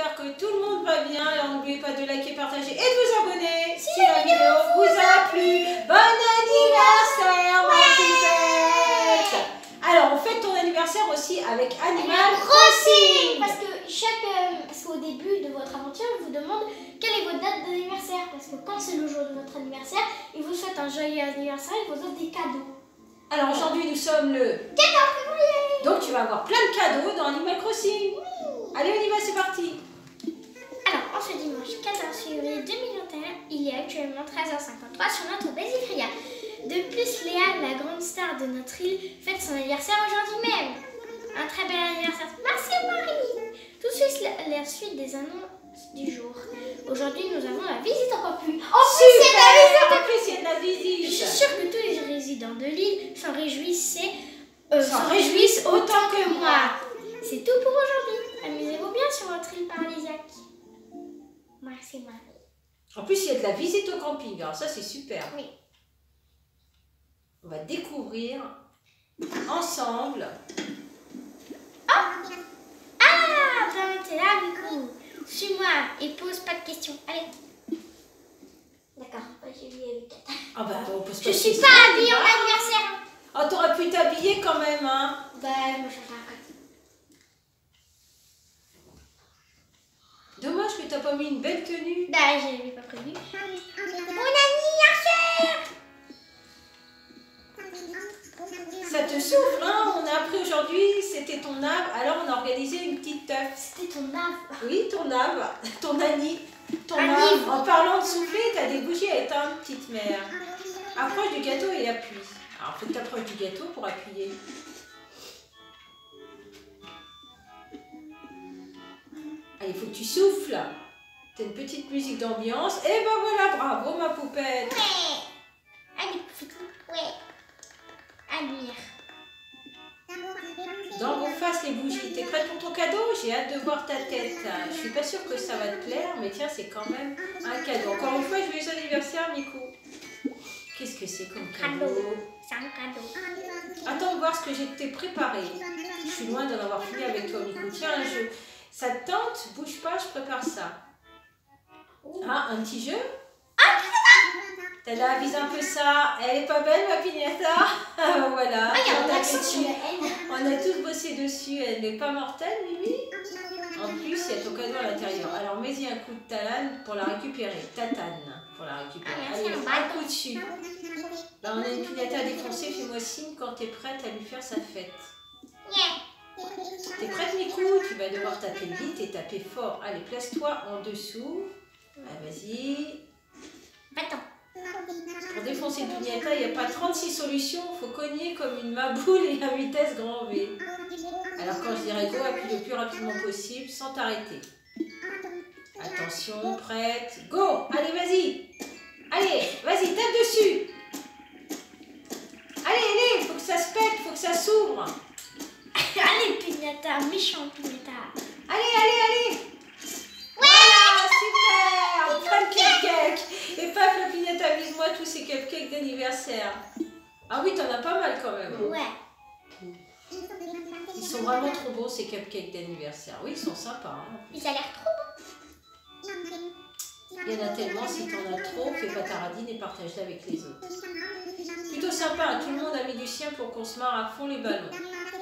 j'espère que tout le monde va bien. Et n'oubliez pas de liker, partager et de vous abonner si la vidéo vous a plu. Bon anniversaire, ma poupette! Alors, on fête ton anniversaire aussi avec Animal Crossing. Parce qu'au début de votre aventure, il vous demande quelle est votre date d'anniversaire. Parce que quand c'est le jour de votre anniversaire, il vous souhaite un joyeux anniversaire, il vous offre des cadeaux. Alors aujourd'hui, nous sommes le 14 février. Donc tu vas avoir plein de cadeaux dans Animal Crossing. Oui. Allez, on y va, c'est parti. Alors, en ce dimanche 14 février 2021, il est actuellement 13h53 sur notre Bésifria. De plus, Léa, la grande star de notre île, fête son anniversaire aujourd'hui même. Un très bel anniversaire. Merci Marie. Tout de suite, la suite des annonces du jour. Aujourd'hui, nous avons la visite en campus. En plus, c'est la visite. En plus, il y a de la visite. Je suis sûre que tous les résidents de l'île s'en réjouissent autant que moi. C'est tout pour aujourd'hui. Amusez-vous bien sur votre île paradisiaque. Merci Marie. En plus, il y a de la visite au camping. Alors ça, c'est super. Oui. On va découvrir ensemble. Vraiment, t'es là, Mikou. Suis-moi et pose pas de questions. Allez. D'accord, j'ai vu avec Tata. Ah bah, on pose pas Je de suis questions. pas habillée en anniversaire. Oh, t'aurais pu t'habiller quand même, hein. Bah, je me change après. Dommage que t'as pas mis une belle tenue. Bah, je l'avais pas prévu. Bon anniversaire. Ça te souffle, hein. On a appris aujourd'hui, c'était ton arbre. Alors, on a organisé une petite teuf. C'était ton arbre. Oui, ton arbre, ton Annie. Ton Annie. arbre. En parlant de souffler, t'as des bougies à éteindre, petite mère. Approche du gâteau et appuie. Alors, faut que t'approches du gâteau pour appuyer. Allez, il faut que tu souffles. T'as une petite musique d'ambiance. Et ben voilà, bravo ma poupette. Ouais. Allez, ouais. Admire. Dans vos faces les bougies. T'es prête pour ton cadeau? J'ai hâte de voir ta tête. Je suis pas sûre que ça va te plaire, mais tiens, c'est quand même un cadeau. Encore une fois, joyeux anniversaire, Mikou. Qu'est-ce que c'est comme cadeau? C'est un cadeau. Attends de voir ce que j'ai t'ai préparé. Je suis loin d'en avoir fini avec toi, Mikou. Tiens, un jeu. Ça te tente? Bouge pas, je prépare ça. Ah, un petit jeu? Tada, vise un peu ça. Elle est pas belle, ma pignata? Voilà. On a tous bossé dessus. Elle n'est pas mortelle, Mimi? En plus, il y a ton cadeau à l'intérieur. Alors, mets-y un coup de talane pour la récupérer. Tatane pour la récupérer. Allez, un coup dessus. Là, on a une pignata à défoncer. Fais-moi signe quand t'es prête à lui faire sa fête. T'es prête, Mikou? Tu vas devoir taper vite et taper fort. Allez, place-toi en dessous. Ah, vas-y. Attends. Pour défoncer une pignata, il n'y a pas 36 solutions. Il faut cogner comme une maboule et à vitesse grand V. Alors, quand je dirai go, appuie le plus rapidement possible sans t'arrêter. Attention, prête, go! Allez, vas-y! Allez, vas-y, tape dessus! Allez, faut que ça se pète, faut que ça s'ouvre! Allez, pignata, méchant pignata. Allez! Voilà, super! Plein de cupcakes! Et paf, la pignata, vise-moi tous ces cupcakes d'anniversaire. Ah oui, t'en as pas mal quand même. Ouais. Ils sont vraiment trop beaux ces cupcakes d'anniversaire. Oui, ils sont sympas. Hein. Ils ont l'air trop beaux. Il y en a tellement, si t'en as trop, fais pas ta radine et partage-la avec les autres. Plutôt sympa, hein. Tout le monde a mis du sien pour qu'on se marre à fond les ballons.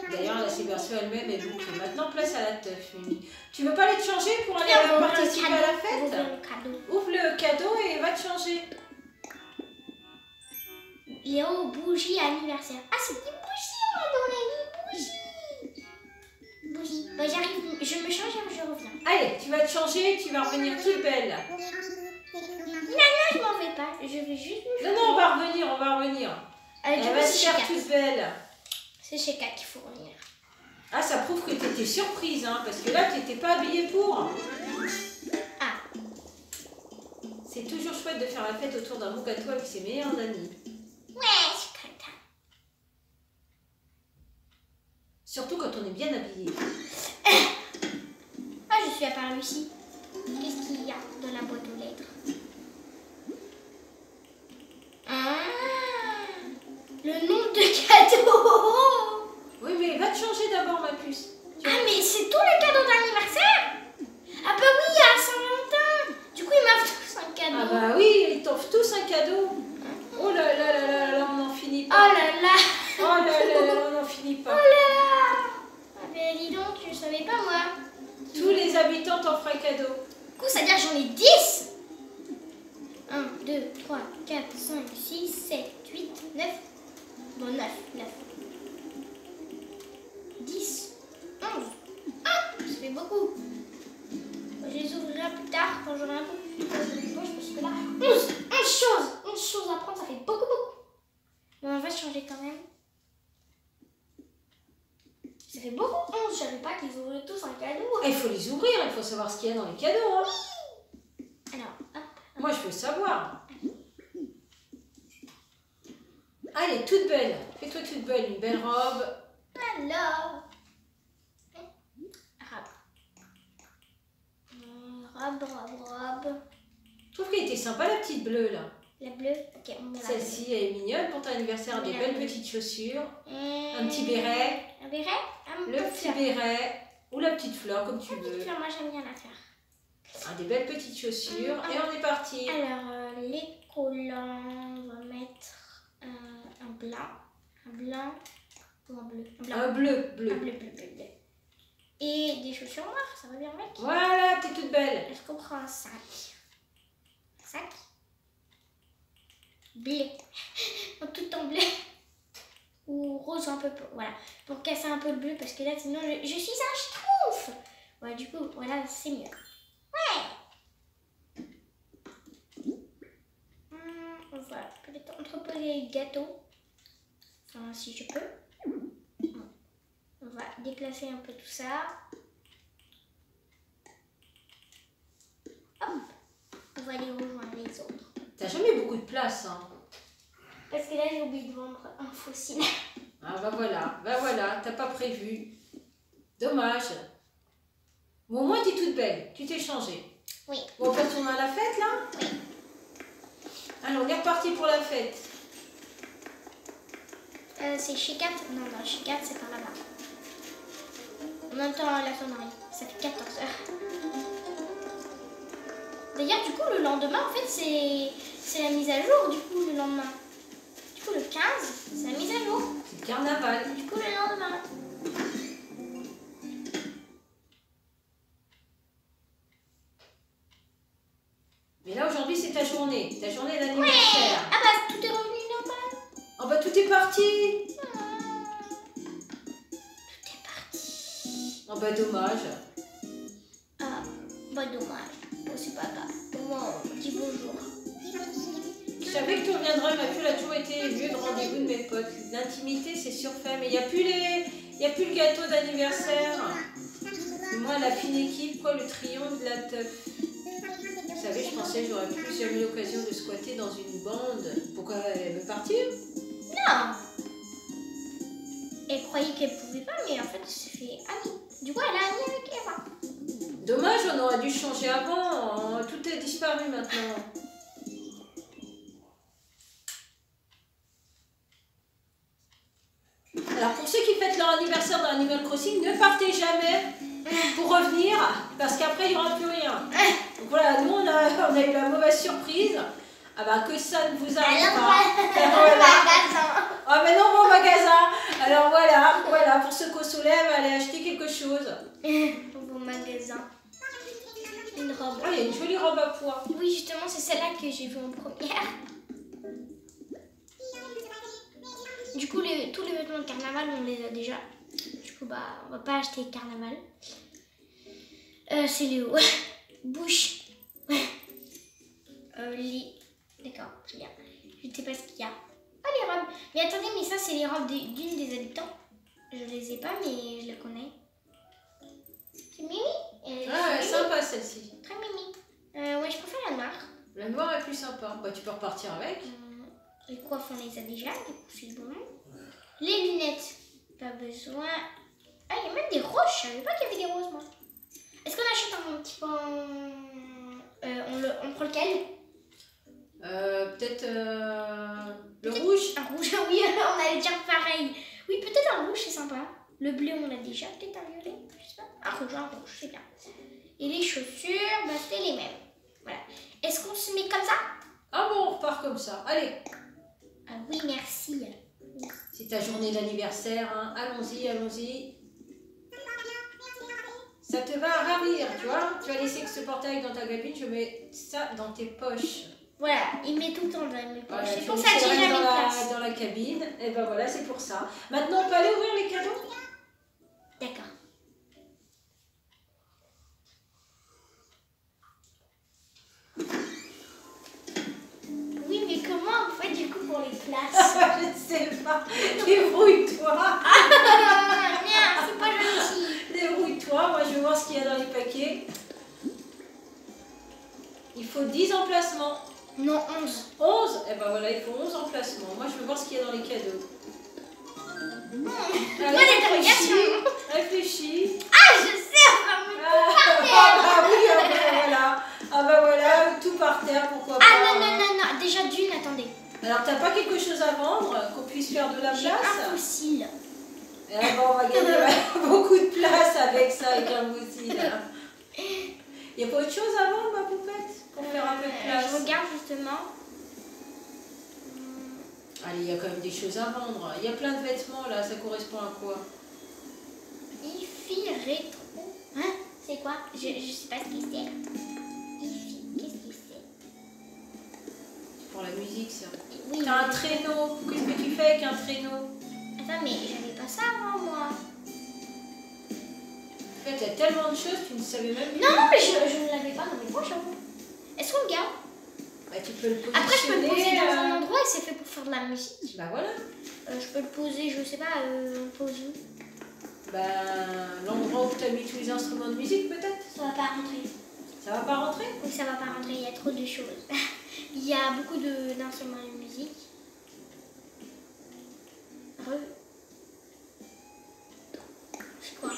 D'ailleurs, la Séverso elle-même est bouclée. Maintenant, place à la teuf, Mimi. Tu veux pas aller te changer pour aller participer à la fête? Ouvre le cadeau et va te changer. Léo, bougie anniversaire. Ah, c'est des bougies, moi, dans la vie. Bougie. Bah, j'arrive, je me change et je reviens. Allez, tu vas te changer, tu vas revenir toute belle. Non, je m'en vais pas. Je vais juste me changer. Non, on va revenir. Elle va se faire toute belle. C'est chez Kat qu'il faut revenir. Ah, ça prouve que tu étais surprise, hein, parce que là, tu n'étais pas habillée pour. Ah. C'est toujours chouette de faire la fête autour d'un bon gâteau avec ses meilleurs amis. Ouais, c'est comme ça. Surtout quand on est bien habillé. Ah, je suis à part Lucie. Qu'est-ce qu'il y a dans la boîte aux lettres? Le nombre de cadeaux. Oui, mais va te changer d'abord, ma puce. Ah, mais c'est tous les cadeaux d'anniversaire? Ah, bah habitants t'en feras cadeau. Du coup, ça veut dire que j'en ai 10. 1, 2, 3, 4, 5, 6, 7, 8, 9. Bon, 9. 10, 11. Ah, ça fait beaucoup. Je les ouvrirai plus tard quand j'aurai un peu plus de poche parce que là, 11 choses à prendre, ça fait beaucoup. Mais on va changer quand même. Ça fait beaucoup, 11. Je savais pas qu'ils ouvraient tous un cadeau. Il faut les ouvrir, il faut savoir ce qu'il y a dans les cadeaux. Hein. Alors, hop. Moi, je veux savoir. Allez, toute belle. Fais-toi toute belle, une belle robe. Alors. Robe. Je trouve qu'elle était sympa, la petite bleue, là. La bleue, ok. Celle-ci, elle est mignonne pour ton anniversaire. Des belles petites chaussures. Un petit béret. Un béret. Le petit béret. Ou la petite fleur, comme tu veux. Petite fleur, moi j'aime bien la faire. Des belles petites chaussures. Et on est parti. Alors, les collants, on va mettre un blanc ou un bleu. Un bleu. Un bleu. Et des chaussures noires, ça va bien avec. Voilà, t'es toute belle. Est-ce qu'on prend un sac? Bleu. Tout en bleu. Ou rose un peu. Voilà. Pour casser un peu le bleu parce que là, sinon, je suis un schtroumpf. Ouais, du coup, voilà, c'est mieux. Ouais. On va peut-être entreposer les gâteaux. Enfin, si je peux. On va déplacer un peu tout ça. Hop. On va aller rejoindre les autres. T'as jamais beaucoup de place, hein. Parce que là, j'ai oublié de vendre un fossile. Ah bah voilà, t'as pas prévu. Dommage. Bon, au moins, t'es toute belle. Tu t'es changée. Oui. Bon, on peut retourner à la fête, là? Oui. Alors, on est reparti pour la fête. C'est chez 4. Non, chez 4, c'est par là-bas. On entend la sonnerie. Ça fait 14 heures. D'ailleurs, du coup, le lendemain, en fait, c'est la mise à jour, du coup, le lendemain. Du coup, le 15, c'est la mise à jour. C'est le carnaval. Du coup, le lendemain. Mais là, aujourd'hui, c'est ta journée d'anniversaire. Ah bah, tout est revenu normal. Oh bah, tout est parti. Tout est parti. Oh bah, dommage. Ah, bah, dommage. Bon, c'est pas grave. Au moins, on dit bonjour. Je savais que tu reviendrais, ma fille a toujours été lieu de rendez-vous de mes potes. L'intimité, c'est surfait, mais il n'y a plus le gâteau d'anniversaire. Et moi, la fine équipe, quoi, le triomphe de la teuf. Vous savez, je pensais que j'aurais plus jamais l'occasion de squatter dans une bande. Pourquoi elle veut partir? Non. Elle croyait qu'elle pouvait pas, mais en fait, elle s'est fait amie. Du coup, elle a amie avec Eva. Dommage, on aurait dû changer avant. Tout est disparu maintenant. Alors pour ceux qui fêtent leur anniversaire dans Animal Crossing, ne partez jamais pour revenir, parce qu'après il n'y aura plus rien. Donc voilà, nous on a eu la mauvaise surprise. Ah bah que ça ne vous arrive pas. Magasin. Ah mais non, mon magasin. Alors voilà, pour ceux qu'au soleil, allez acheter quelque chose. Bon magasin. Une robe. Ah, il y a une jolie robe à pois. Oui, justement, c'est celle-là que j'ai vue en première. Du coup, tous les vêtements de carnaval, on les a déjà. Du coup, bah, on va pas acheter carnaval. C'est Léo. Bouche. Lit. D'accord, très bien. Je ne sais pas ce qu'il y a. Ah, les robes. Mais attendez, mais ça, c'est les robes d'une des habitants. Je les ai pas, mais je la connais. C'est Mimi. Ah, ouais, sympa celle-ci. Très Mimi. Ouais, je préfère la noire. La noire est plus sympa. Bah, tu peux repartir avec. Les coiffes, on les a déjà, du coup, c'est bon. Les lunettes, pas besoin. Ah, il y a même des roses. Je savais pas qu'il y avait des roses, moi. Est-ce qu'on achète un petit peu. On prend lequel? Peut-être le rouge. Un rouge, oui, on allait dire pareil. Oui, peut-être un rouge, c'est sympa. Le bleu, on l'a déjà. Peut-être un violet, je sais pas. Un rouge, c'est bien. Et les chaussures, bah, c'était les mêmes. Voilà. Est-ce qu'on se met comme ça? Ah bon, on repart comme ça. Allez. Ah oui, merci. C'est ta journée d'anniversaire, hein. Allons-y, allons-y. Ça te va ravir, tu vois. Tu vas laisser que ce portail dans ta cabine, je mets ça dans tes poches. Voilà, il met tout le temps dans mes poches. Voilà, c'est pour ça que j'ai jamais de place. Dans la cabine, et ben voilà, c'est pour ça. Maintenant, on peut aller ouvrir les cadeaux? D'accord. Oui, mais comment on fait du coup pour les places? Je ne sais pas. Débrouille-toi. Merde, c'est pas gentil. Débrouille-toi. Moi, je vais voir ce qu'il y a dans les paquets. Il faut 10 emplacements. Non, 11. 11? Eh ben voilà, il faut 11 emplacements. Moi, je veux voir ce qu'il y a dans les cadeaux. Moi, l'interrogation. Réfléchis. Ah, je sais, on va me Ah bah oui, ah bah voilà. Ah bah voilà, tout par terre, pourquoi pas. Ah non. Déjà d'une, attendez. Alors, t'as pas quelque chose à vendre qu'on puisse faire de la J'ai place? un fossile. Eh ben, on va gagner beaucoup de place avec ça, avec un fossile. Il n'y a pas autre chose à vendre, ma poupette, pour faire un peu de place? Je regarde justement. Allez, il y a quand même des choses à vendre. Il y a plein de vêtements là, ça correspond à quoi? IFI rétro. Hein? C'est quoi? Je sais pas ce que c'est. IFI, qu'est-ce que c'est? Pour la musique, ça. Oui. T'as un traîneau. Qu'est-ce que tu fais avec un traîneau? Attends, mais j'avais pas ça avant moi. En fait, il y a tellement de choses, tu ne savais même pas. Non, mais je ne l'avais pas dans mes poches avant. Est-ce qu'on le garde? Bah, tu peux le positionner. Après, je peux le poser dans un endroit et c'est fait pour faire de la musique. Bah voilà. Je peux le poser, je sais pas, on pose où? Bah, l'endroit où tu as mis tous les instruments de musique, peut-être? Ça va pas rentrer. Ça va pas rentrer? Oui, ça va pas rentrer, il y a trop de choses. Il y a beaucoup d'instruments de musique. C'est quoi?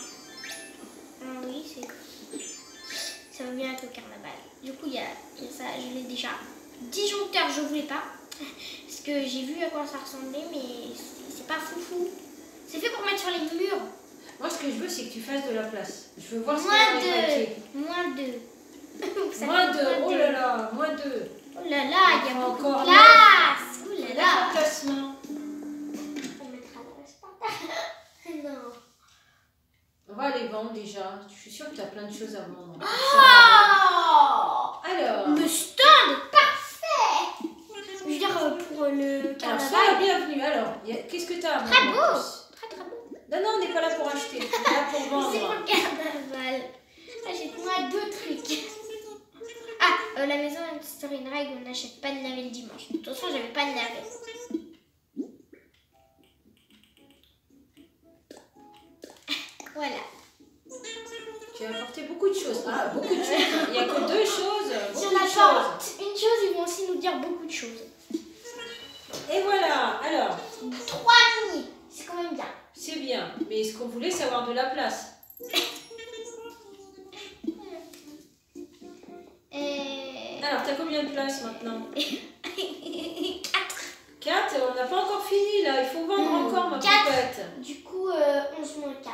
Ah oui, ça va bien avec le carnaval. Du coup, il y a ça, je l'ai déjà. Disjoncteur, je voulais pas. Parce que j'ai vu à quoi ça ressemblait, mais c'est pas foufou. C'est fait pour mettre sur les murs. Moi, ce que je veux, c'est que tu fasses de la place. Je veux voir ce qu'il y a dans les paquets. Moins 2. Moins 2, oh là là, moins 2. Oh là là, il y a beaucoup encore de place. Oh là là. Emplacement. On mettra la place par terre. Non. On va les vendre déjà. Je suis sûre que tu as plein de choses à vendre. Oh! Alors. Le stand, parfait. Je veux dire, pour le carnaval. Sois la bienvenue. Alors, qu'est-ce que tu as à vendre? Très beau. Très beau. Non, on n'est pas là pour acheter. On est là pour vendre. C'est pour le carnaval. Achète-moi 2 trucs. Ah, la maison instaure une règle, on n'achète pas de navet le dimanche. De toute façon, j'avais pas de navet. Voilà. Tu as apporté beaucoup de choses. Ah, beaucoup de choses. Il n'y a que 2 choses. Si on apporte une chose, ils vont aussi nous dire beaucoup de choses. Et voilà. Alors. 3 nuits. C'est quand même bien. C'est bien. Mais est-ce qu'on voulait savoir de la place? Alors, t'as combien de places maintenant? 4. On n'a pas encore fini là. Il faut vendre encore, ma poupette. Du coup, 11 moins 4.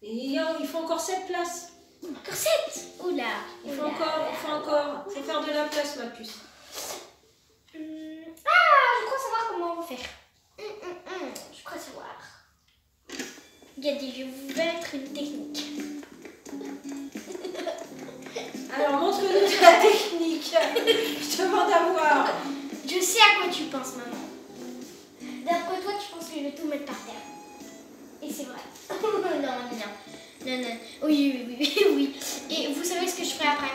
Et il faut encore 7 places. Encore 7? Oula. Il faut encore. Il faut faire de la place, ma puce. Je crois savoir comment on va faire. Je crois savoir. Regardez, je vais vous mettre une technique. Alors, montre-nous ta technique. Je demande à voir. Je sais à quoi tu penses, maman. D'après toi, tu penses que je vais tout mettre par terre. Et c'est vrai. Non. Oui. Et vous savez ce que je ferai après?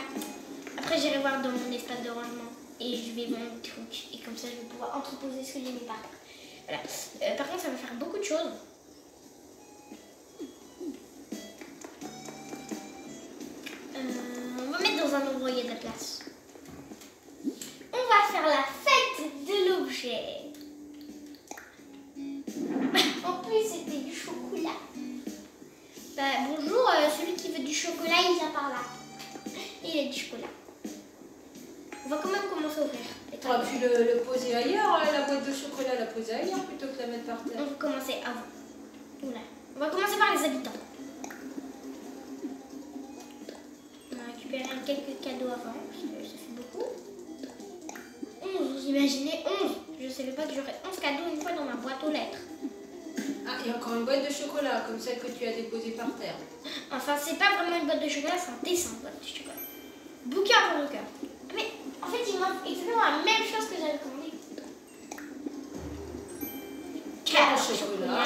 Après, j'irai voir dans mon espace de rangement. Et je vais vendre des trucs. Et comme ça, je vais pouvoir entreposer ce que j'ai mis par terre. Voilà. Par contre, ça va faire beaucoup de choses. On va mettre dans un endroit où il y a de la place. On va faire la fête de l'objet. En plus, c'était du chocolat. Bonjour, celui qui veut du chocolat, il vient par là. Il a du chocolat. On va quand même commencer à ouvrir. Tu aurais pu le poser ailleurs, la boîte de chocolat, la poser ailleurs plutôt que la mettre par terre. On va commencer avant. Oula. On va commencer par les habitants. On va récupérer quelques cadeaux avant, parce que ça fait beaucoup. 11, vous imaginez 11. Je ne savais pas que j'aurais 11 cadeaux une fois dans ma boîte aux lettres. Ah, il y a encore une boîte boîte de chocolat, comme celle que tu as déposée par terre. Enfin, c'est pas vraiment une boîte de chocolat, c'est un dessin de boîte de chocolat. Bouquet en forme de cœur. Mais en fait, il m'offre exactement la même chose que j'avais commandé. Cœur en chocolat.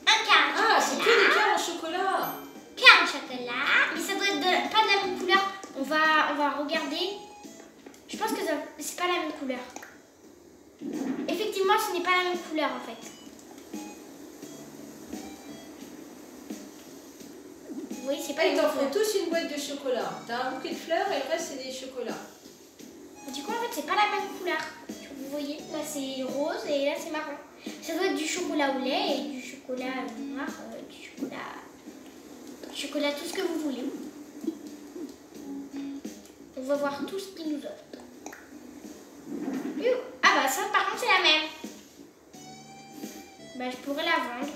Un cœur en chocolat. Ah, c'est que des cœurs en chocolat. Cœur en chocolat. Mais ça doit être pas de la même couleur. On va regarder. Je pense que c'est pas la même couleur. Effectivement, ce n'est pas la même couleur en fait. Oui, c'est pas Ah, la ils même t'offrent couleur. tous une boîte de chocolat. T'as un bouquet de fleurs et le reste c'est des chocolats. Du coup, en fait, c'est pas la même couleur. Vous voyez, là c'est rose et là c'est marron. Ça doit être du chocolat au lait et du chocolat noir, du chocolat tout ce que vous voulez. On va voir tout ce qu'ils nous offrent. Ah bah ça par contre c'est la même. Bah je pourrais la vendre.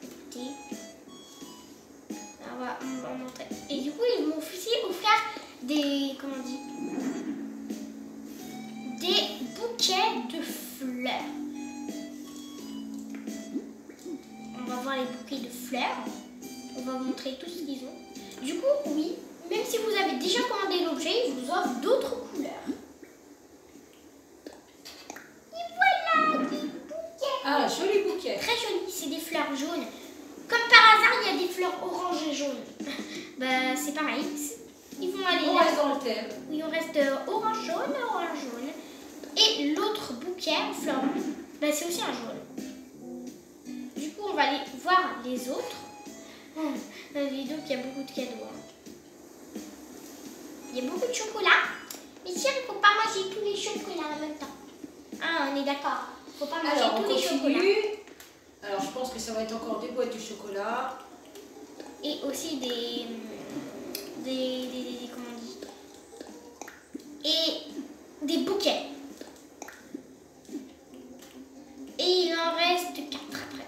Écoutez. On va en montrer. Et du coup ils m'ont aussi offert des, comment on dit, des bouquets de fleurs. On va voir les bouquets de fleurs. On va vous montrer tout ce qu'ils ont. Du coup oui, même si vous avez déjà commandé l'objet, ils vous offrent d'autres couleurs. Ah, joli bouquet. Très joli, c'est des fleurs jaunes. Comme par hasard, il y a des fleurs orange et jaune. Bah, c'est pareil. Ils vont aller On là. reste dans le thème. Oui, on reste orange jaune. Et l'autre bouquet en fleurs, bah, c'est aussi un jaune. Du coup, on va aller voir les autres. Dans la vidéo, il y a beaucoup de cadeaux. Hein. Il y a beaucoup de chocolat. Mais tiens, il ne faut pas manger tous les chocolats en même temps. Ah, on est d'accord. Faut pas manger Alors, on tous les chocolats. continue. Alors, je pense que ça va être encore des boîtes de chocolat. Et aussi des comment on dit, et des bouquets. Et il en reste 4 après.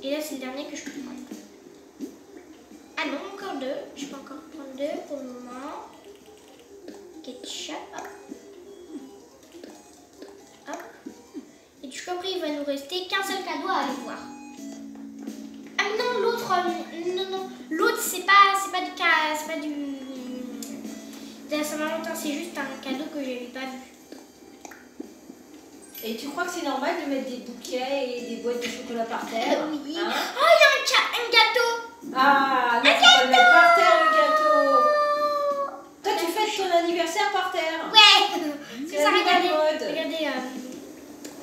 Et là, c'est le dernier que je peux prendre. Ah non, encore 2. Je peux encore prendre 2 pour le moment. Ketchup. Hop. Hop. Et du coup, après, il va nous rester qu'un seul cadeau à aller voir. Ah non, l'autre, non. L'autre, c'est pas du cas, c'est pas du de la Saint-Valentin, c'est juste un cadeau que j'avais pas vu. Et tu crois que c'est normal de mettre des bouquets et des boîtes de chocolat par terre? Oui. Hein? Oh, il y a un gâteau. Ah, non, tu vas le mettre par terre le gâteau. Toi, tu fêtes ton anniversaire par terre. Ouais. C'est ça, la nouvelle regardez. mode.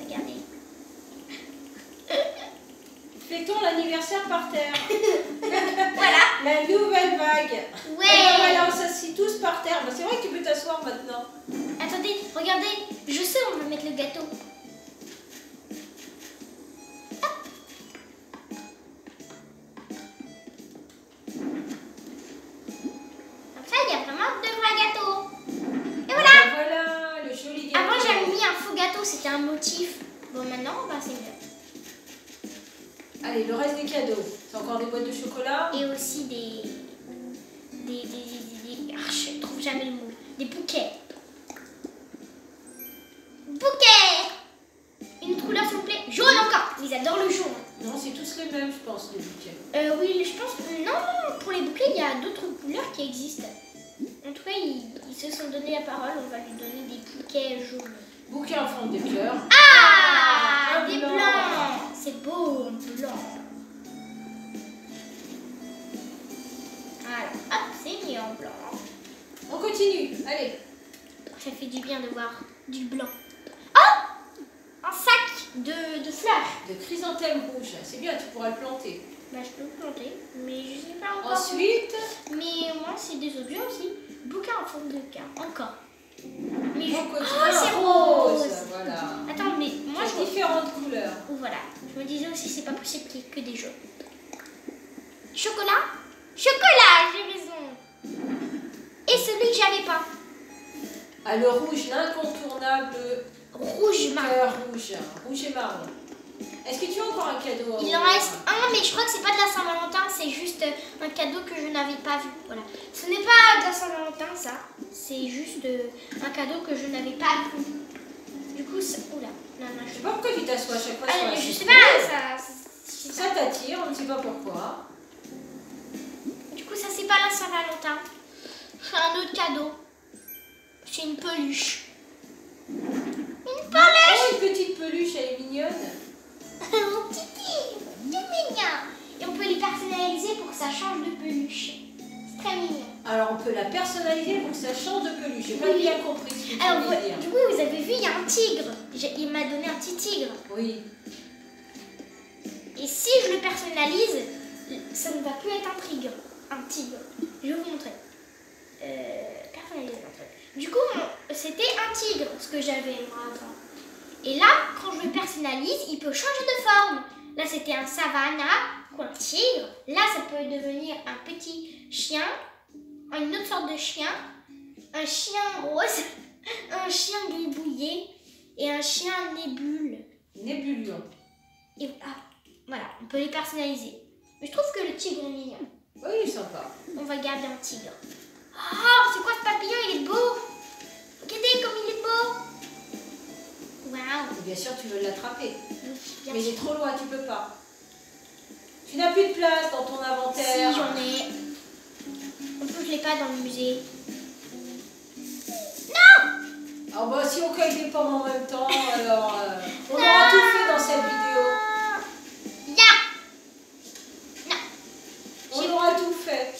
Regardez. Fêtons l'anniversaire par terre. Voilà. La nouvelle vague. Ouais. Et ben voilà, on s'assit tous par terre. Ben, c'est vrai que tu peux t'asseoir maintenant. Attendez, regardez. Je sais où on va mettre le gâteau. Comme ça, il y a vraiment 2 vrais gâteaux. Et voilà. Ben voilà, le joli gâteau. Avant, j'avais mis un faux gâteau, c'était un motif. Bon, maintenant, bah, c'est mieux. Allez, le reste des cadeaux. C'est encore des boîtes de chocolat. Et aussi ah, je trouve jamais le mot. Des bouquets. Bouquets. Une autre couleur, s'il vous plaît. Jaune encore. Ils adorent le jaune. Non, c'est tous les mêmes, je pense, les bouquets. Oui, je pense. Non, pour les bouquets, il y a d'autres couleurs qui existent. En tout cas, ils se sont donné la parole. On va lui donner des bouquets jaunes. Bouquet en forme de cœur. Ah, un des blanc. blancs. C'est beau, en blanc. Voilà. Hop, c'est mis en blanc. On continue, allez. Ça fait du bien de voir du blanc. Oh, un sac de fleurs. De chrysanthème rouge, c'est bien, tu pourras le planter. Bah, je peux le planter, mais je sais pas encore. Ensuite, Mais moi, c'est des objets aussi. Bouquet en forme de cœur, encore. Mais on continue. oh, c'est rose. Voilà. Attends, mais moi, je Différentes couleurs. oh, voilà. Je me disais aussi, c'est pas possible qu'il y ait que des jaunes. Chocolat. Chocolat, j'ai raison. Et celui que j'avais pas. Ah, le rouge, l'incontournable Rouge marron. cœur rouge. Rouge et marron. Est-ce que tu as encore un cadeau? Il en reste un, mais je crois que c'est pas de la Saint-Valentin, c'est juste un cadeau que je n'avais pas vu. Voilà. Ce n'est pas de la Saint-Valentin, ça. C'est juste un cadeau que je n'avais pas vu. Du coup, oula. Non, Je sais pas pourquoi tu t'assois à chaque fois sur la je sais chaise. pas, Ça t'attire, on ne sait pas pourquoi. Du coup, ça c'est pas la Saint-Valentin. C'est un autre cadeau. C'est une peluche. Une peluche. Oh, une petite peluche, elle est mignonne. Mon petit, c'est mignon. Et on peut les personnaliser pour que ça change de peluche. C'est très mignon. Alors, on peut la personnaliser pour que ça change de peluche. J'ai pas bien compris ce que tu Alors, voulais dire. du coup, vous avez vu, il y a un tigre. Il m'a donné un petit tigre. Oui. Et si je le personnalise, ça ne va plus être un tigre. Un tigre. Je vais vous montrer. Personnaliser un truc. Du coup, c'était un tigre, ce que j'avais moi avant. Et là, quand je le personnalise, il peut changer de forme. Là, c'était un savannah ou un tigre. Là, ça peut devenir un petit chien, une autre sorte de chien, un chien rose, un chien gribouillé et un chien nébule. Nébulion. Et voilà, on peut les personnaliser. Mais je trouve que le tigre est mignon. Oui, il est sympa. On va garder un tigre. Oh, c'est quoi ce papillon? Il est beau. Regardez comme il est beau. Waouh. Et bien sûr, tu veux l'attraper. Bien Mais il sûr. est trop loin, tu peux pas. Tu n'as plus de place dans ton inventaire. Si, j'en ai. En plus, je l'ai pas dans le musée. Alors, bah, si on cueille des pommes en même temps, alors on aura tout fait dans cette vidéo. On aura tout fait.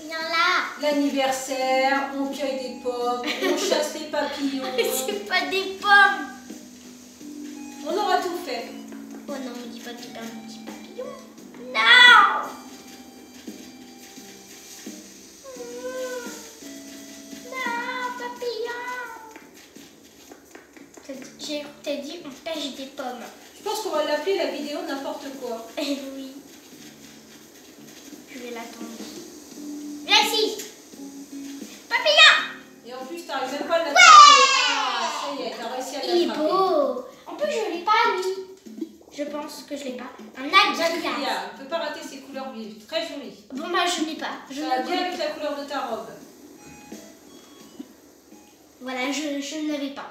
Viens là. L'anniversaire, on cueille des pommes, on chasse les papillons. C'est pas des pommes. On aura tout fait. Oh non, on dit pas que c'est un petit papillon. Non. Non, papillon. T'as dit on pêche des pommes. Je pense qu'on va l'appeler la vidéo n'importe quoi. Eh oui. Je vais l'attendre. Viens ici. Papillon. Et en plus, t'arrives même pas à l'attraper. Ah, ça y est, t'as réussi à l'attraper. Il est beau. En plus, je l'ai pas lui. Je pense que je l'ai pas. Un agria. Agria, on ne peut pas rater ses couleurs vives. Très joli. Bon bah je l'ai pas. Je Ça va ne bien l'ai avec pas. la couleur de ta robe. Voilà, je ne l'avais pas.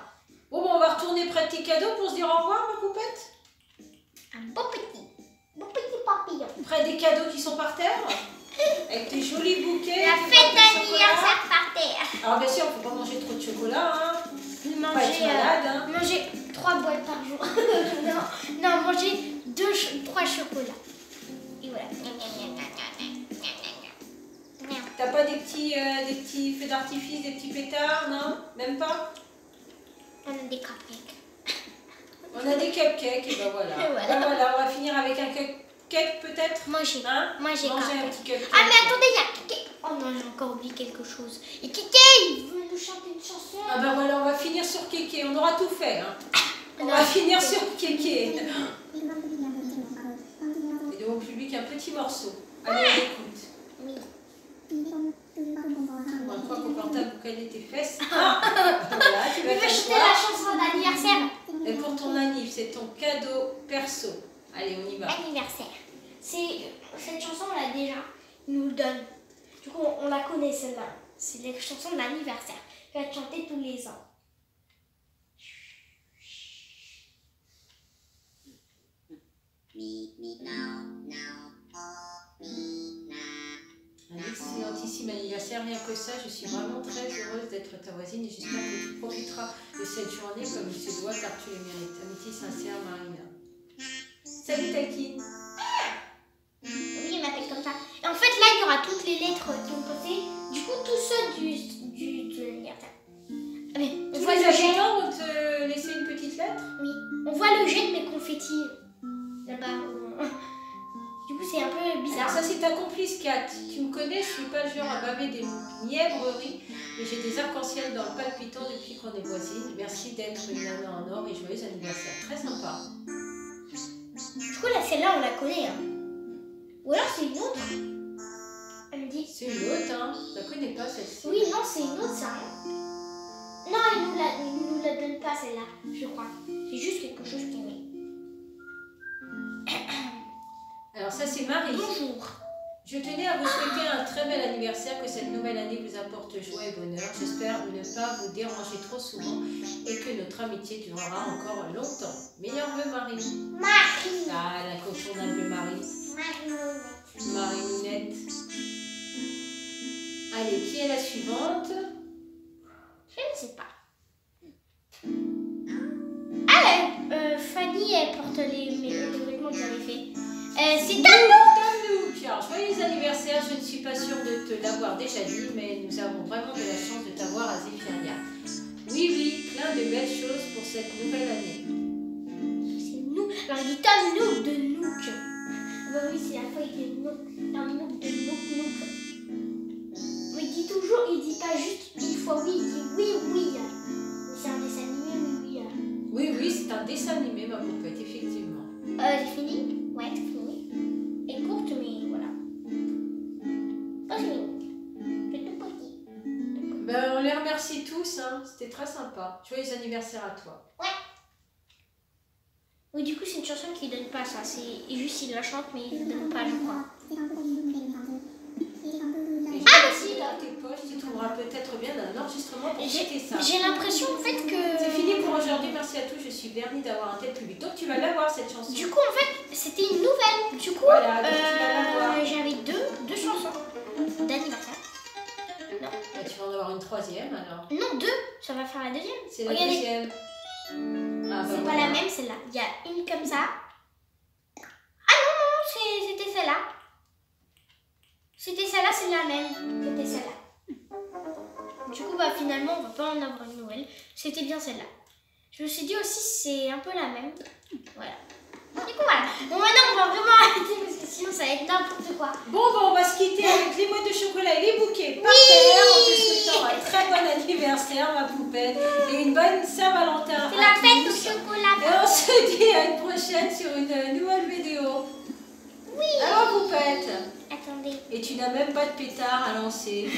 Bon, on va retourner près de tes cadeaux pour se dire au revoir, ma poupette. Un beau petit papillon. Près des cadeaux qui sont par terre. Avec tes jolis bouquets. La tes fête boîtes de chocolat. d'anniversaire par terre. Alors bien sûr, il ne faut pas manger trop de chocolat. Hein. Pas être Manger, malade. Hein. manger 3 boîtes par jour. non, manger 3 chocolats. Et voilà. T'as pas des petits feux d'artifice, des petits pétards, non? Même pas? On a des cupcakes. On a des cupcakes, et ben voilà. Voilà. Ben voilà, on va finir avec un cupcake peut-être. Manger. Hein? Manger Manger un cupcake. petit cupcake. Ah mais attendez, il y a Kiki. Oh non, j'ai encore oublié quelque chose. Et Kiki, il veut nous chanter une chanson. Ah ben voilà, on va finir sur Kéké. On aura tout fait. Hein. On va finir sur Kéké. Et de mon public, un petit morceau. Allez, on écoute. Oui. On va croire qu'au portable, vous calez tes fesses. Ah, voilà, tu vas Il veut chanter la t'asseoir. chanson d'anniversaire. Et pour ton anniv, c'est ton cadeau perso. Allez, on y va. Anniversaire. Cette chanson, on l'a déjà. Il nous le donne. Du coup, on la connaît celle-là. C'est la chanson de l'anniversaire. Elle va être chantée tous les ans. Un excellentissime anniversaire, rien que ça, je suis vraiment très heureuse d'être ta voisine et j'espère que tu profiteras de cette journée comme il se doit car tu le mérites. Amitié sincère, Marina. Salut Taki. Oui, il m'appelle comme ça. Et en fait, là, il y aura toutes les lettres qui ont posé. Du coup, tous ceux de l'anniversaire. Ah, mais on Tous voit les le jet. habitants vont te laisser une petite lettre. Oui, on voit le jet de mes confettis là-bas. Du coup, c'est un peu Alors bizarre. ça c'est ta complice Kat. Tu me connais, je suis pas le genre à baver des mièvreries, mais j'ai des arcs-en-ciel dans le palpitant depuis qu'on est voisines. Merci d'être une nana en or et joyeux anniversaire. Très sympa. Du coup, là, celle-là, on la connaît. Hein. Ou alors, c'est une autre. Elle me dit. C'est une autre, hein. Je la connais pas celle-ci. Oui, non, c'est une autre, ça. Hein. Non, il nous la donne pas, celle-là, je crois. C'est juste quelque chose qui met. Alors ça c'est Marie. Bonjour. Je tenais à vous souhaiter un très bel anniversaire, que cette nouvelle année vous apporte joie et bonheur. J'espère ne pas vous déranger trop souvent et que notre amitié durera encore longtemps. Meilleurs vœux, Marie. Marie. Ah, l'incontournable Marie. Marie-Mounette. Allez, qui est la suivante? Je ne sais pas. Ah, Fanny, elle porte les vêtements que j'avais fait. C'est Tam-Nook. Alors, joyeux anniversaire, je ne suis pas sûre de te l'avoir déjà dit, mais nous avons vraiment de la chance de t'avoir à Zéphiria. Oui, plein de belles choses pour cette nouvelle année. C'est nous. Alors, il dit Tam-Nook de Nook. Bah oui, c'est la feuille de Nook. Tam-Nook de Nook. Mais il dit toujours, il dit pas juste une fois oui, il dit oui. C'est un dessin animé, oui. Oui, c'est un dessin animé, ma poupette, effectivement. J'ai fini? Ouais, c'est fini. Elle est courte, mais voilà. Oh, c'est fini. C'est tout petit. Ben, on les remercie tous, hein. C'était très sympa. Joyeux anniversaire à toi. Ouais. Oui, du coup, c'est une chanson qui donne pas ça. C'est juste, il la chante, mais il donne pas, je crois. Ah, si, dans tes poches, tu trouveras peut-être bien un enregistrement pour fêter ça. J'ai l'impression, en fait, que... C'est fini pour aujourd'hui. Merci à tous. Je suis vernie d'avoir un tel public. Donc, tu vas l'avoir, cette chanson. Du coup, en fait, c'était une nouvelle. Du coup, voilà, donc tu vas l'avoir. j'avais deux chansons d'anniversaire. Non. Bah, tu vas en avoir une troisième, alors. Non, deux. Ça va faire la deuxième. C'est la Regardez. deuxième. Ah, C'est bah, pas la même, celle-là. Il y a une comme ça. Ah non, c'était celle-là. C'était celle-là, c'est la même. C'était celle-là. Du coup, bah finalement, on va pas en avoir une nouvelle. C'était bien celle-là. Je me suis dit aussi, c'est un peu la même. Voilà. Du coup, voilà. Bon, maintenant, on va vraiment arrêter parce que sinon, ça va être n'importe quoi. Bon, on va se quitter avec les boîtes de chocolat et les bouquets par terre en te souhaitant un très bon anniversaire, ma poupette, et une bonne Saint-Valentin. C'est la fête au chocolat. Et on se dit à une prochaine sur une nouvelle vidéo. Oui. Alors, poupette. Attendez. Et tu n'as même pas de pétard à lancer.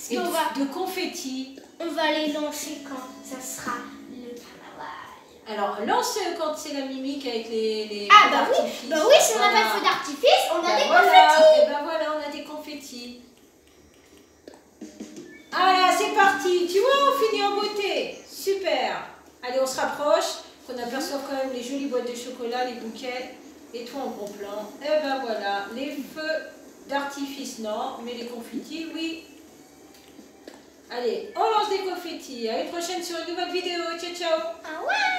Et de confettis. On va les lancer quand ça sera le carnaval. Alors, lance quand c'est la mimique avec les ah, feux d'artifice. Bah oui, si on n'a pas de feu d'artifice, on a des voilà. confettis. Et ben voilà, on a des confettis. Ah là, c'est parti. Tu vois, on finit en beauté. Super. Allez, on se rapproche, qu'on aperçoive quand même les jolies boîtes de chocolat, les bouquets et tout en gros plan. Et ben voilà, les feux d'artifice, non, mais les confettis, oui. Allez, on lance des confettis. À une prochaine sur une nouvelle vidéo. Ciao, ciao. Ah ouais.